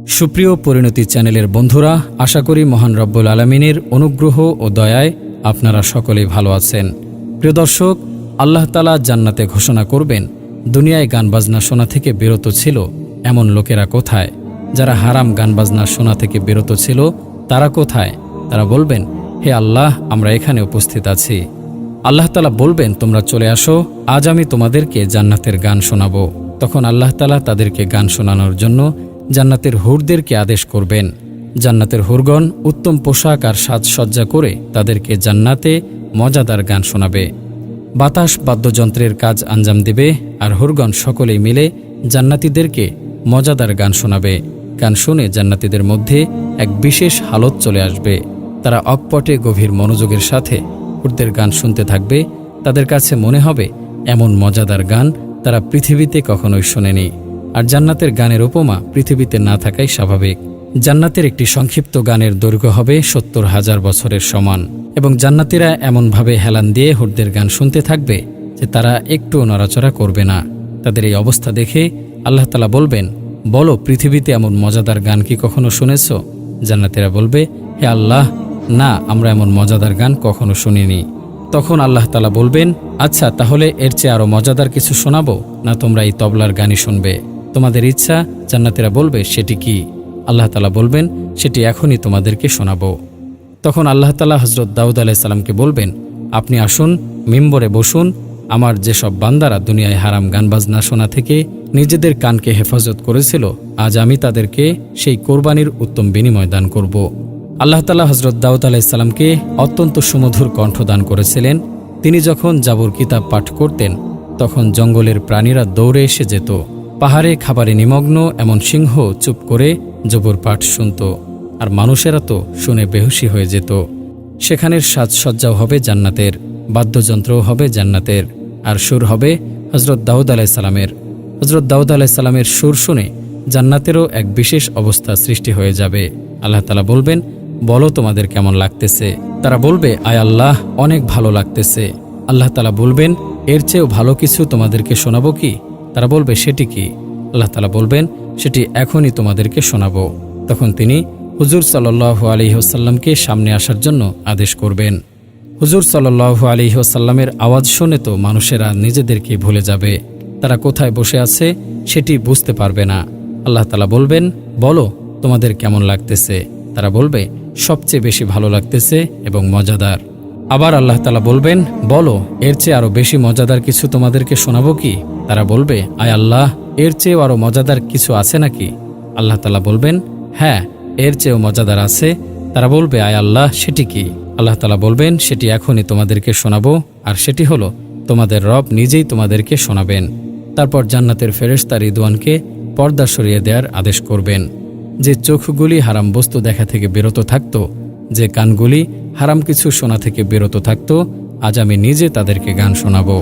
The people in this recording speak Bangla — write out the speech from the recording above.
সুপ্রিয় পরিণতি চ্যানেলের বন্ধুরা, আশা করি মহান রব্বুল আলামিনের অনুগ্রহ ও দয়ায় আপনারা সকলেই ভালো আছেন। প্রিয় দর্শক, আল্লাহ তাআলা জান্নাতে ঘোষণা করবেন, দুনিয়ায় গান বাজনা শোনা থেকে বিরত ছিল এমন লোকেরা কোথায়? যারা হারাম গান বাজনা শোনা থেকে বিরত ছিল তারা কোথায়? তারা বলবেন, হে আল্লাহ, আমরা এখানে উপস্থিত আছি। আল্লাহ তাআলা বলবেন, তোমরা চলে আসো, আজ আমি তোমাদেরকে জান্নাতের গান শোনাবো। তখন আল্লাহ তাআলা তাদেরকে গান শোনানোর জন্য জান্নাতের হুরদেরকে আদেশ করবেন। জান্নাতের হুরগণ উত্তম পোশাক আর সাজসজ্জা করে তাদেরকে জান্নাতে মজাদার গান শোনাবে। বাতাস বাদ্যযন্ত্রের কাজ আঞ্জাম দিবে, আর হুরগণ সকলেই মিলে জান্নাতীদেরকে মজাদার গান শোনাবে। গান শুনে জান্নাতীদের মধ্যে এক বিশেষ হালত চলে আসবে। তারা অকপটে গভীর মনোযোগের সাথে হুরদের গান শুনতে থাকবে। তাদের কাছে মনে হবে এমন মজাদার গান তারা পৃথিবীতে কখনোই শোনেনি। আর জান্নাতের গানের উপমা পৃথিবীতে না থাকাই স্বাভাবিক। জান্নাতের একটি সংক্ষিপ্ত গানের দৈর্ঘ্য হবে ৭০,০০০ বছরের সমান, এবং জান্নাতীরা এমনভাবে হেলান দিয়ে হুরদের গান শুনতে থাকবে যে তারা একটুও নড়াচড়া করবে না। তাদের এই অবস্থা দেখে আল্লাহ তাআলা বলবেন, বলো, পৃথিবীতে এমন মজাদার গান কি কখনো শুনেছ? জান্নাতীরা বলবে, হে আল্লাহ, না, আমরা এমন মজাদার গান কখনো শুনিনি। তখন আল্লাহ তাআলা বলবেন, আচ্ছা, তাহলে এর চেয়ে আরও মজাদার কিছু শোনাবো, না তোমরা এই তবলার গানই শুনবে? তোমাদের ইচ্ছা। জান্নাতীরা বলবে, সেটি কি? আল্লাহ তাআলা বলবেন, সেটি এখনই তোমাদেরকে শোনাবো। তখন আল্লাহ তাআলা হযরত দাউদ আলাইহিস সালামকে বলবেন, আপনি আসুন, মিম্বরে বসুন। আমার যেসব বান্দারা দুনিয়ায় হারাম গান বাজনা শোনা থেকে নিজেদের কানকে হেফাজত করেছিল, আজ আমি তাদেরকে সেই কোরবানির উত্তম বিনিময় দান করব। আল্লাহ তাআলা হযরত দাউদ আলাইহিস সালামকে অত্যন্ত সুমধুর কণ্ঠ দান করেছিলেন। তিনি যখন জাবুর কিতাব পাঠ করতেন তখন জঙ্গলের প্রাণীরা দৌড়ে এসে যেত। পাহাড়ে খাবারে নিমগ্ন এমন সিংহ চুপ করে জবুর পাঠ শুনত, আর মানুষেরা তো শুনে বেহুশি হয়ে যেত। সেখানের সাজসজ্জাও হবে জান্নাতের, বাদ্যযন্ত্রও হবে জান্নাতের, আর সুর হবে হযরত দাউদ আলাইহিস সালামের। হযরত দাউদ আলাইহিস সালামের সুর শুনে জান্নাতেরও এক বিশেষ অবস্থা সৃষ্টি হয়ে যাবে। আল্লাহ তাআলা বলবেন, বলো, তোমাদের কেমন লাগতেছে? তারা বলবে, আয় আল্লাহ, অনেক ভালো লাগতেছে। আল্লাহ তাআলা বলবেন, এর চেয়েও ভালো কিছু তোমাদেরকে শোনাবো কি? তারা বলবে, সেটি কি? আল্লাহ তাআলা বলবেন, সেটি এখনই তোমাদেরকে শোনাবো। তখন তিনি হুজুর সাল্লাল্লাহু আলাইহি ওয়াসাল্লামকে সামনে আসার জন্য আদেশ করবেন। হুজুর সাল্লাল্লাহু আলাইহি ওয়াসাল্লামের আওয়াজ শুনে তো মানুষেরা নিজেদেরকে ভুলে যাবে। তারা কোথায় বসে আছে সেটি বুঝতে পারবে না। আল্লাহ তাআলা বলবেন, বলো, তোমাদের কেমন লাগতেছে? তারা বলবে, সবচেয়ে বেশি ভালো লাগতেছে এবং মজাদার। আবার আল্লাহ তাআলা বলবেন, বলো, এর চেয়ে আরও বেশি মজাদার কিছু তোমাদেরকে শোনাবো কি? তারা বলবে, আয় আল্লাহ, এর চেয়েও আরও মজাদার কিছু আছে নাকি? আল্লাহ তাআলা বলবেন, হ্যাঁ, এর চেয়েও মজাদার আছে। তারা বলবে, আয় আল্লাহ, সেটি কি? আল্লাহ তাআলা বলবেন, সেটি এখনই তোমাদেরকে শোনাবো, আর সেটি হলো তোমাদের রব নিজেই তোমাদেরকে শোনাবেন। তারপর জান্নাতের ফেরেশতা রিদওয়ানকে পর্দা সরিয়ে দেওয়ার আদেশ করবেন। যে চোখগুলি হারাম বস্তু দেখা থেকে বিরত থাকত, যে কানগুলি হারাম কিছু শোনা থেকে বিরত থাকত, আজ আমি নিজে তাদেরকে গান শোনাবো।